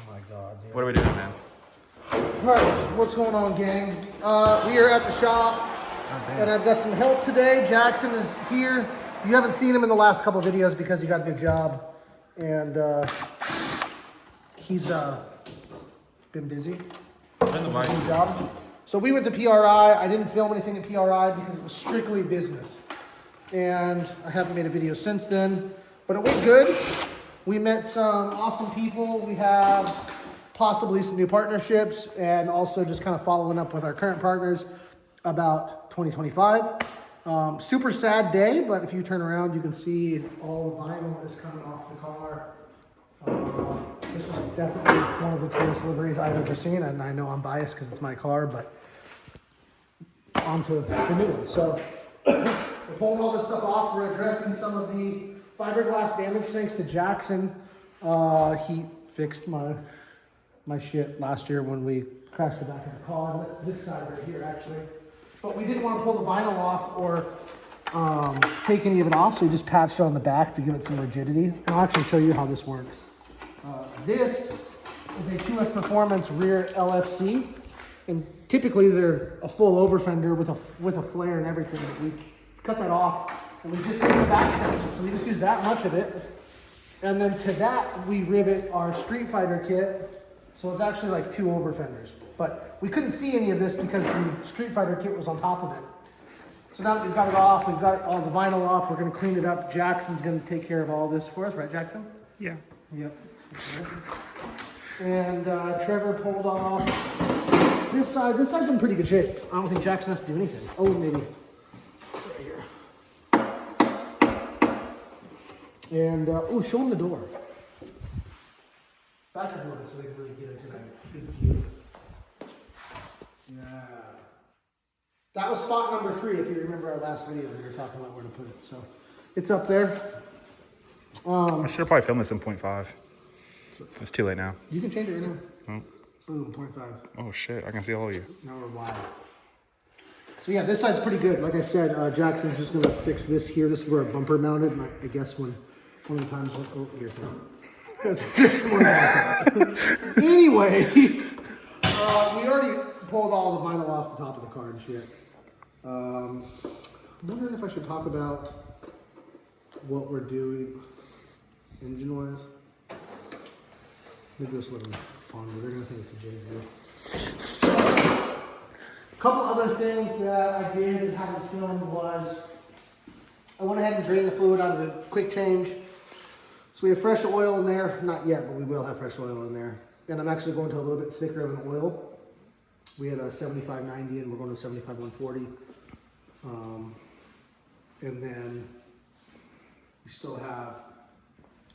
my God, dude. What are we doing, man? Alright, what's going on, gang? We are at the shop, and I've got some help today. Jackson is here. You haven't seen him in the last couple of videos because he got a new job, and he's been busy. New job. So we went to PRI. I didn't film anything at PRI because it was strictly business, and I haven't made a video since then. But it went good. We met some awesome people. We have possibly some new partnerships, and also just kind of following up with our current partners about 2025. Super sad day, but if you turn around, you can see all the vinyl is coming off the car. This was definitely one of the coolest deliveries I've ever seen, and I know I'm biased because it's my car, but onto the new one. So we're pulling all this stuff off. We're addressing some of the fiberglass damage thanks to Jackson. He fixed my shit last year when we crashed the back of the car. That's this side right here, actually. But we didn't want to pull the vinyl off or take any of it off, so we just patched on the back to give it some rigidity. And I'll actually show you how this works. This is a 2F Performance rear LFC, and typically they're a full over fender with a flare and everything. But we cut that off, and we just use the back section. So we just use that much of it, and then to that we rivet our Street Fighter kit. So it's actually like 2 over fenders. But we couldn't see any of this because the Street Fighter kit was on top of it. So now that we've got it off, we've got all the vinyl off, we're gonna clean it up. Jackson's gonna take care of all this for us, right, Jackson? Yeah. Yep. And Trevor pulled off this side. This side's in pretty good shape. I don't think Jackson has to do anything. Oh, maybe right here. And oh, show him the door. Back up a little bit so they can really get a good view. Yeah. That was spot number 3, if you remember our last video. We were talking about where to put it. So it's up there. I should have probably filmed this in 0.5. It's too late now. You can change it right now. Oh. Boom, 0.5. Oh shit, I can see all of you. Now we're wide. So yeah, this side's pretty good. Like I said, Jackson's just gonna fix this here. This is where a bumper mounted. And I guess when one of the times, oh, your turn. Anyways, we already pulled all the vinyl off the top of the car and shit. I'm wondering if I should talk about what we're doing engine-wise. Maybe just let them ponder. They're gonna think it's a Jay-Z. A couple other things that I did and haven't filmed was I went ahead and drained the fluid out of the quick change. So we have fresh oil in there. Not yet, but we will have fresh oil in there. And I'm actually going to a little bit thicker of an oil. We had a 7590 and we're going to 75140. And then we still have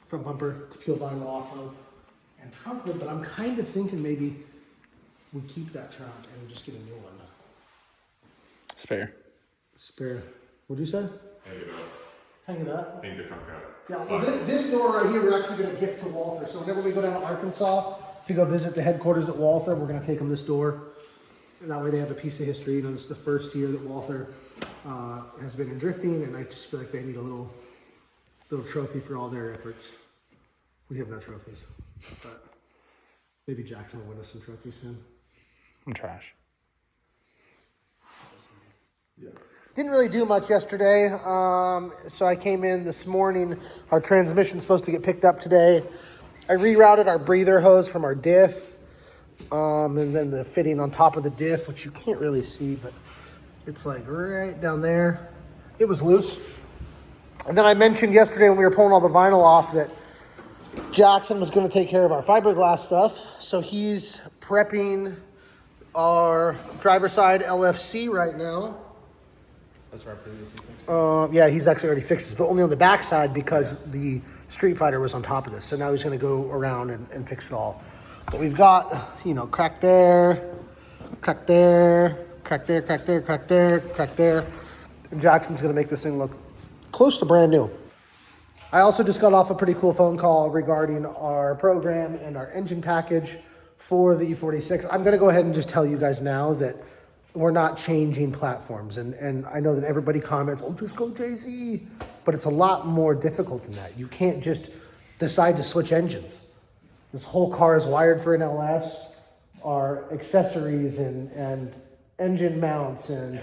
front bumper to peel vinyl off of and trunk lid, but I'm kind of thinking maybe we keep that trunk and just get a new one. Spare. What'd you say? Hang it up. Hang it up? Hang the trunk out. Yeah, well, this door right here, we're actually going to gift to Walther. So whenever we go down to Arkansas to go visit the headquarters at Walther, we're going to take them this door. And that way they have a piece of history. You know, this is the first year that Walther has been in drifting, and I just feel like they need a little trophy for all their efforts. We have no trophies, but maybe Jackson will win us some trophies soon. I'm trash. Yeah. Didn't really do much yesterday, so I came in this morning. Our transmission's supposed to get picked up today. I rerouted our breather hose from our diff, and then the fitting on top of the diff, which you can't really see, but it's like right down there. It was loose. And then I mentioned yesterday when we were pulling all the vinyl off that Jackson was going to take care of our fiberglass stuff, so he's prepping our driver's side LFC right now. That's where I previously fixed Yeah, he's actually already fixed this, but only on the back side because the Street Fighter was on top of this. So now he's going to go around and fix it all. But we've got, you know, crack there, crack there, crack there, crack there, crack there, crack there. And Jackson's going to make this thing look close to brand new. I also just got off a pretty cool phone call regarding our program and our engine package for the E46. I'm going to go ahead and just tell you guys now that we're not changing platforms. And I know that everybody comments, oh, just go Jay-Z. But it's a lot more difficult than that. You can't just decide to switch engines. This whole car is wired for an LS. Our accessories and engine mounts and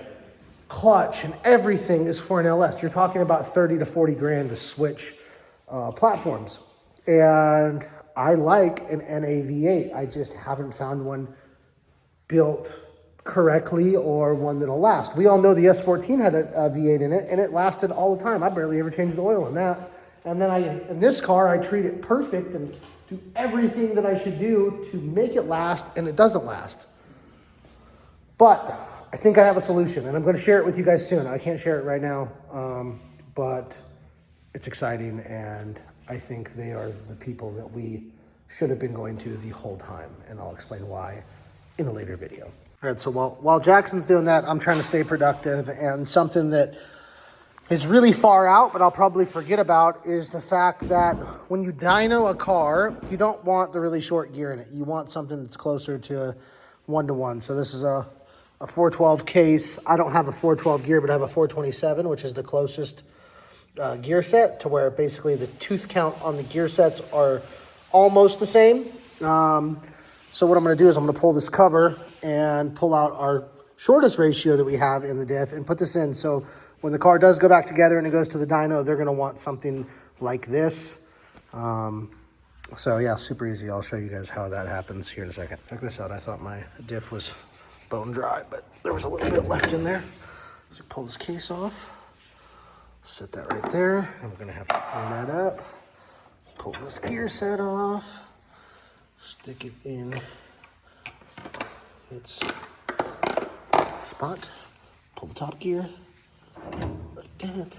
clutch and everything is for an LS. You're talking about 30 to 40 grand to switch platforms. And I like an NAV8. I just haven't found one built correctly or one that'll last. We all know the S14 had a V8 in it and it lasted all the time. I barely ever changed the oil in that. And then in this car, I treat it perfect and do everything that I should do to make it last, and it doesn't last. But I think I have a solution, and I'm going to share it with you guys soon. I can't share it right now, but it's exciting, and I think they are the people that we should have been going to the whole time, and I'll explain why in a later video. All right, so while Jackson's doing that, I'm trying to stay productive, and something that is really far out, but I'll probably forget about, is the fact that when you dyno a car, you don't want the really short gear in it. You want something that's closer to 1-to-1. So this is a 412 case. I don't have a 412 gear, but I have a 427, which is the closest gear set, to where basically the tooth count on the gear sets are almost the same. So what I'm gonna do is I'm gonna pull this cover and pull out our shortest ratio that we have in the diff and put this in. So when the car does go back together and it goes to the dyno, they're gonna want something like this. So yeah, super easy. I'll show you guys how that happens here in a second. Check this out. I thought my diff was bone dry, but there was a little bit left in there. So pull this case off, set that right there. And we're gonna have to clean that up. Pull this gear set off, stick it in its spot, pull the top gear, like that.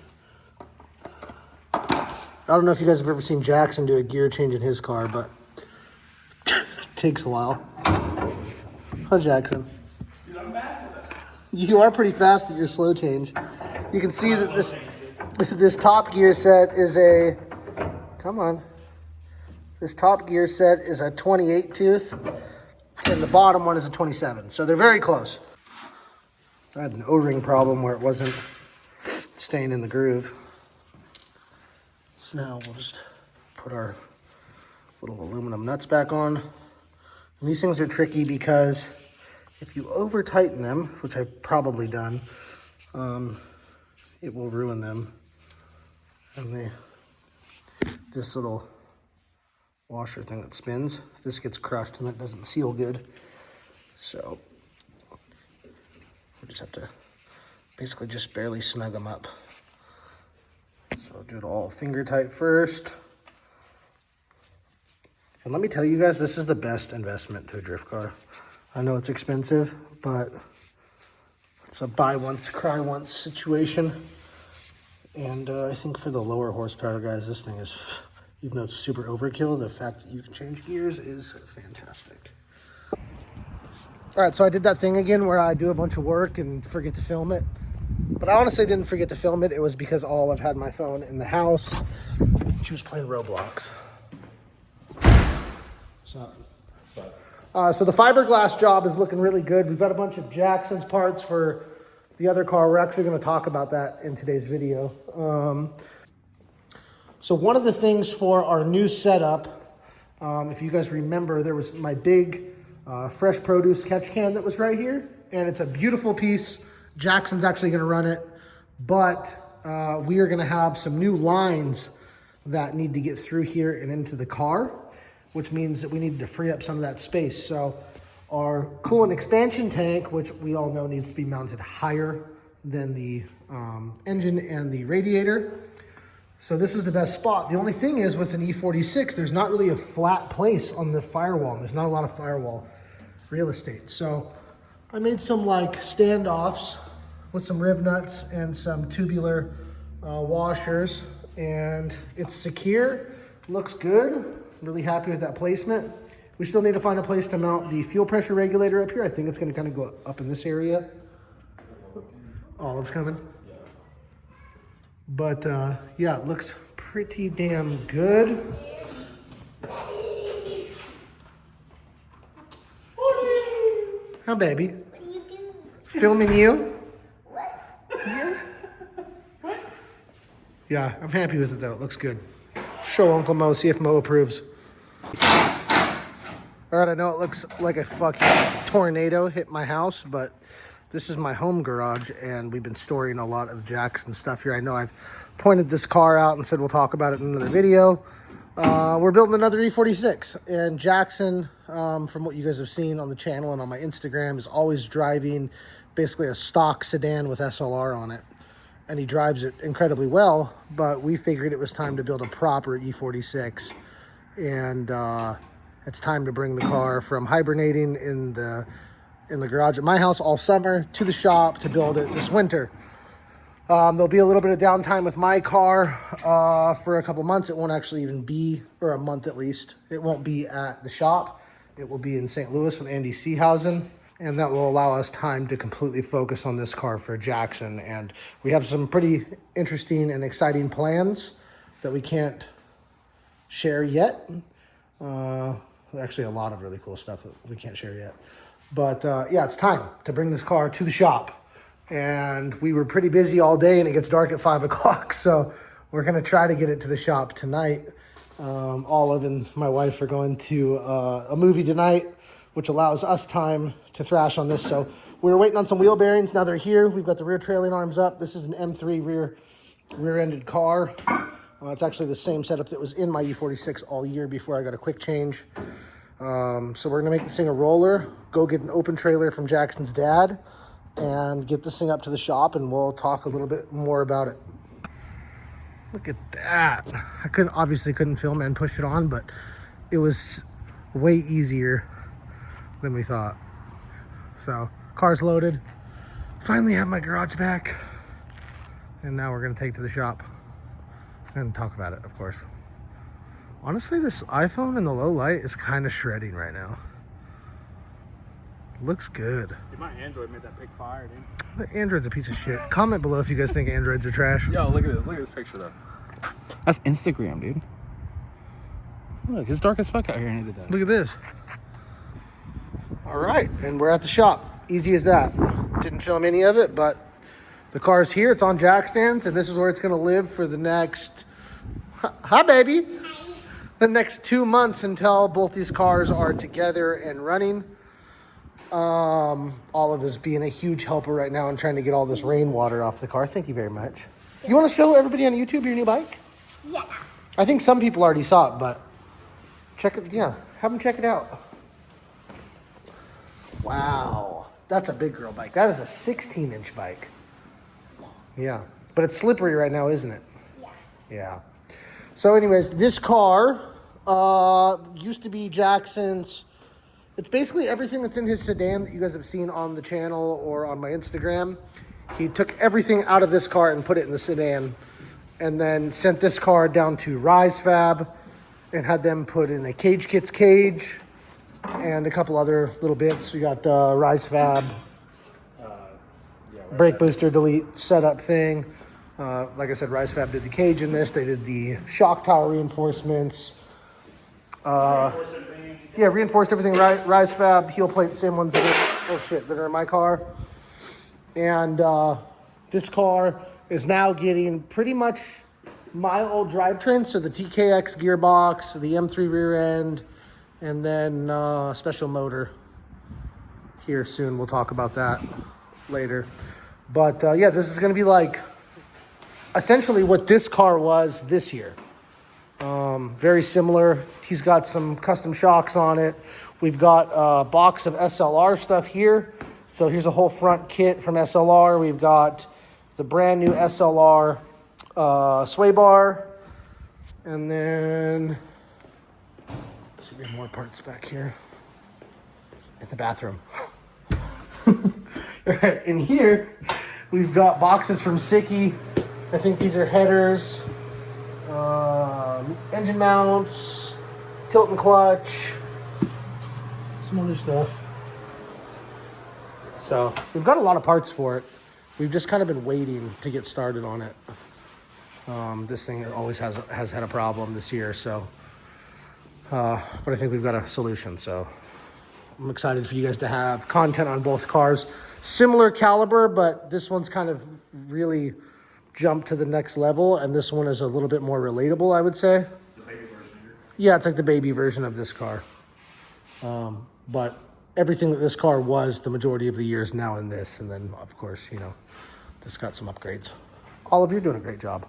I don't know if you guys have ever seen Jackson do a gear change in his car, but it takes a while. Huh, Jackson? Dude, I'm fast at that. You are pretty fast at your slow change. You can see that this top gear set is a, come on. This top gear set is a 28 tooth, and the bottom one is a 27. So they're very close. I had an O-ring problem where it wasn't staying in the groove. So now we'll just put our little aluminum nuts back on. And these things are tricky because if you over tighten them, which I've probably done, it will ruin them. And this little washer thing that spins, if this gets crushed and that doesn't seal good. So we just have to basically just barely snug them up. So I'll do it all finger tight first. And let me tell you guys, this is the best investment to a drift car. I know it's expensive, but it's a buy once, cry once situation. And I think for the lower horsepower guys, this thing is, even though it's super overkill, the fact that you can change gears is fantastic. All right, so I did that thing again where I do a bunch of work and forget to film it. But I honestly didn't forget to film it. It was because I've had my phone in the house. She was playing Roblox. So the fiberglass job is looking really good. We've got a bunch of Jackson's parts for the other car. We're actually going to talk about that in today's video. So one of the things for our new setup, if you guys remember, there was my big fresh produce catch can that was right here. And it's a beautiful piece. Jackson's actually going to run it. But we are going to have some new lines that need to get through here and into the car, which means that we need to free up some of that space. So our coolant expansion tank, which we all know needs to be mounted higher than the engine and the radiator. So this is the best spot. The only thing is with an E46, there's not really a flat place on the firewall. There's not a lot of firewall real estate. So I made some like standoffs with some riv nuts and some tubular washers, and it's secure, looks good. Really happy with that placement. We still need to find a place to mount the fuel pressure regulator up here. I think it's going to kind of go up in this area. Olive's coming. But yeah, it looks pretty damn good. How, baby? What are you doing? Filming you? What? Yeah. Yeah, I'm happy with it though. It looks good. Show Uncle Mo, see if Mo approves. All right, I know it looks like a fucking tornado hit my house, but this is my home garage, and we've been storing a lot of Jackson stuff here. I know I've pointed this car out and said we'll talk about it in another video. We're building another E46, and Jackson, from what you guys have seen on the channel and on my Instagram, is always driving basically a stock sedan with SLR on it. And he drives it incredibly well, but we figured it was time to build a proper E46. And it's time to bring the car from hibernating in the garage at my house all summer to the shop to build it this winter. There'll be a little bit of downtime with my car for a couple months. It won't actually even be, or a month at least. It won't be at the shop. It will be in St. Louis with Andy Seehausen. And that will allow us time to completely focus on this car for Jackson. And we have some pretty interesting and exciting plans that we can't share yet. Actually, a lot of really cool stuff that we can't share yet. But yeah, it's time to bring this car to the shop. And we were pretty busy all day, and it gets dark at 5 o'clock. So we're going to try to get it to the shop tonight. Olive and my wife are going to a movie tonight, which allows us time to thrash on this. So we were waiting on some wheel bearings. Now they're here. We've got the rear trailing arms up. This is an M3 rear-ended car. It's actually the same setup that was in my E46 all year before I got a quick change. So we're gonna make this thing a roller, go get an open trailer from Jackson's dad, and get this thing up to the shop, and we'll talk a little bit more about it. Look at that. I obviously couldn't film and push it on, but it was way easier than we thought. So, car's loaded. Finally have my garage back. And now we're gonna take it to the shop and talk about it, of course. Honestly, this iPhone in the low light is kind of shredding right now. Looks good. Dude, my Android made that pic fire, dude. Android's a piece of shit. Comment below if you guys think Androids are trash. Yo, look at this. Look at this picture, though. That's Instagram, dude. Look, it's dark as fuck out here and he did that. Look at this. All right, and we're at the shop. Easy as that. Didn't film any of it, but the car's here. It's on jack stands, and this is where it's going to live for the next... Hi, baby. Hi. The next 2 months until both these cars are together and running. Olive is being a huge helper right now and trying to get all this rainwater off the car. Thank you very much. You want to show everybody on YouTube your new bike? Yeah. I think some people already saw it, but check it. Yeah, have them check it out. Wow, that's a big girl bike. That is a 16-inch bike. Yeah, but it's slippery right now, isn't it? Yeah. Yeah. So anyways, this car used to be Jackson's. It's basically everything that's in his sedan that you guys have seen on the channel or on my Instagram. He took everything out of this car and put it in the sedan, and then sent this car down to Rise Fab and had them put in a Cage Kits cage and a couple other little bits. We got Rise Fab, brake booster delete setup thing. Like I said, Rise Fab did the cage in this. They did the shock tower reinforcements. Yeah, reinforced everything. Rise Fab, heel plate, same ones that are in my car. And this car is now getting pretty much my old drivetrain. So the TKX gearbox, the M3 rear end, and then special motor here soon. We'll talk about that later. But yeah, this is going to be like essentially what this car was this year. Very similar. He's got some custom shocks on it. We've got a box of SLR stuff here. So here's a whole front kit from SLR. We've got the brand new SLR sway bar. And then, let's see, we have more parts back here. It's the bathroom. All right, in here, we've got boxes from Sicky. I think these are headers, engine mounts, tilt and clutch, some other stuff. So we've got a lot of parts for it. We've just kind of been waiting to get started on it. This thing always has had a problem this year, so but I think we've got a solution. So I'm excited for you guys to have content on both cars. Similar caliber, but this one's kind of really jumped to the next level, and this one is a little bit more relatable, I would say. It's the baby version here. Yeah, it's like the baby version of this car. But everything that this car was the majority of the year is now in this. And then, of course, you know, this got some upgrades. All of you are doing a great job.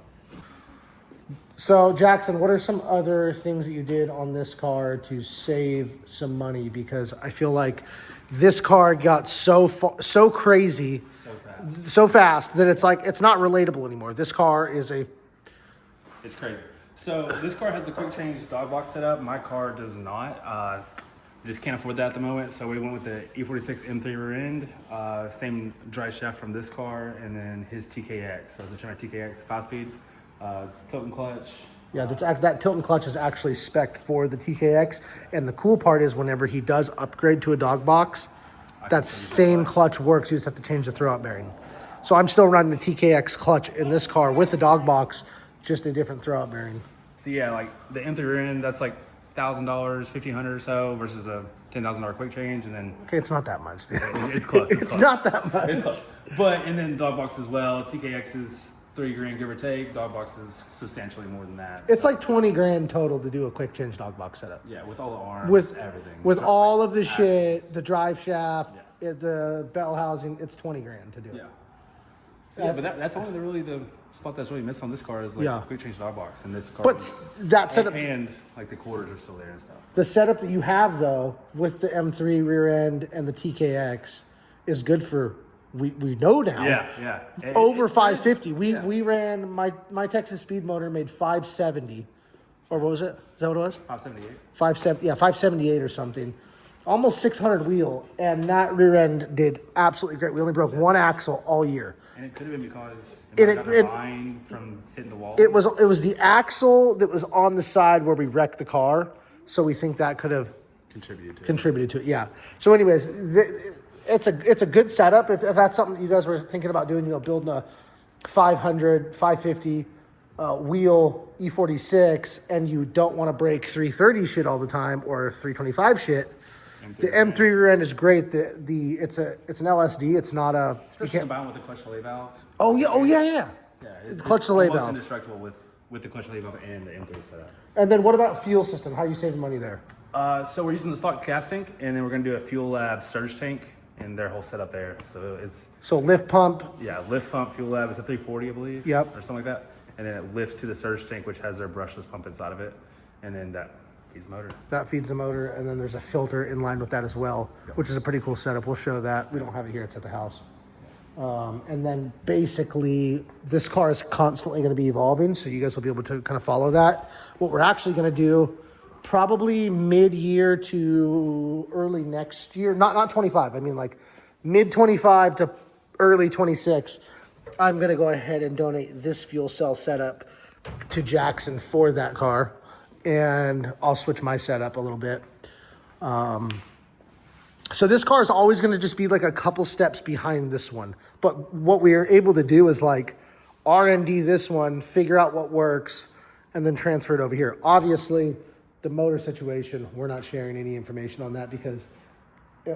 So, Jackson, what are some other things that you did on this car to save some money? Because I feel like this car got so crazy, so fast that it's like it's not relatable anymore. This car is It's crazy. So this car has the quick change dog box setup. My car does not. Just can't afford that at the moment. So we went with the E46 M3 rear end, same dry shaft from this car, and then his TKX. So it's a TKX 5-speed, tilt and clutch. Yeah, that tilt and clutch is actually spec'd for the TKX. And the cool part is whenever he does upgrade to a dog box, that same clutch works. You just have to change the throwout bearing. So I'm still running the TKX clutch in this car with the dog box, just a different throwout bearing. So yeah, like the M3 rear end, that's like $1,000, $1,500 or so versus a $10,000 quick change, and then Okay, it's not that much, dude. it's close. It's not that much. It's close. But and then dog box as well. TKX is $3,000 give or take. Dog box is substantially more than that. It's like 20 grand total to do a quick change dog box setup. Yeah, with all the arms, With everything, with So, all like, of the axles. shit, the drive shaft, Yeah. the bell housing, it's 20 grand to do it. Yeah. So yeah, but that's only the spot that's really missed on this car is like Yeah. quick change dog box, and this car. But that setup, and like the quarters are still there and stuff. the setup that you have though, with the M3 rear end and the TKX, is good for we know now. Yeah. Over It's 550. good. We ran my Texas speed motor made 570, or what was it? Is that what it was? 578. 578 or something. Almost 600 wheel, and that rear end did absolutely great. We only broke one axle all year. And it could have been because And it got a line from hitting the wall. It was the axle that was on the side where we wrecked the car, so we think that could have contributed to it. Yeah. So, anyways, it's a good setup if that's something that you guys were thinking about doing. You know, building a 500, 550 wheel E46, and you don't want to break 330 shit all the time or 325 shit. The M3 rear end is great. It's an LSD. It's not a. Especially combined with the clutch delay valve. Oh yeah. Yeah, The clutch delay almost valve. indestructible with the clutch delay valve and the M3 setup. And then what about fuel system? How are you saving money there? So we're using the stock gas tank, and then we're gonna do a Fuel Lab surge tank and their whole setup there. So it's So lift pump. lift pump Fuel Lab. It's a 340, I believe. Yep. Or something like that. And then it lifts to the surge tank, which has their brushless pump inside of it, and then that feeds the motor. That feeds the motor, and then there's a filter in line with that as well, which is a pretty cool setup. We'll show that. We don't have it here; it's at the house. And then basically, this car is constantly going to be evolving, so you guys will be able to kind of follow that. What we're actually going to do, probably mid-year to early next year, not 25. I mean like mid 25 to early 26. I'm going to go ahead and donate this fuel cell setup to Jackson for that car. And I'll switch my setup a little bit. So this car is always going to just be like a couple steps behind this one. But what we are able to do is like R&D this one, figure out what works, and then transfer it over here. Obviously, the motor situation, we're not sharing any information on that because,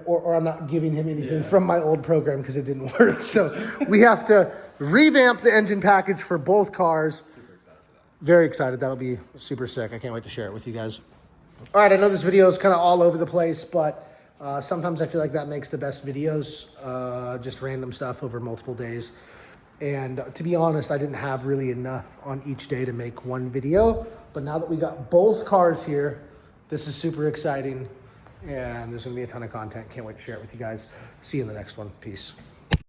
or I'm not giving him anything from my old program because it didn't work. So we have to revamp the engine package for both cars. Very excited. That'll be super sick. I can't wait to share it with you guys. All right, I know this video is kind of all over the place, but sometimes I feel like that makes the best videos, just random stuff over multiple days. And to be honest, I didn't have really enough on each day to make one video. But now that we got both cars here, this is super exciting. And there's going to be a ton of content. Can't wait to share it with you guys. See you in the next one. Peace.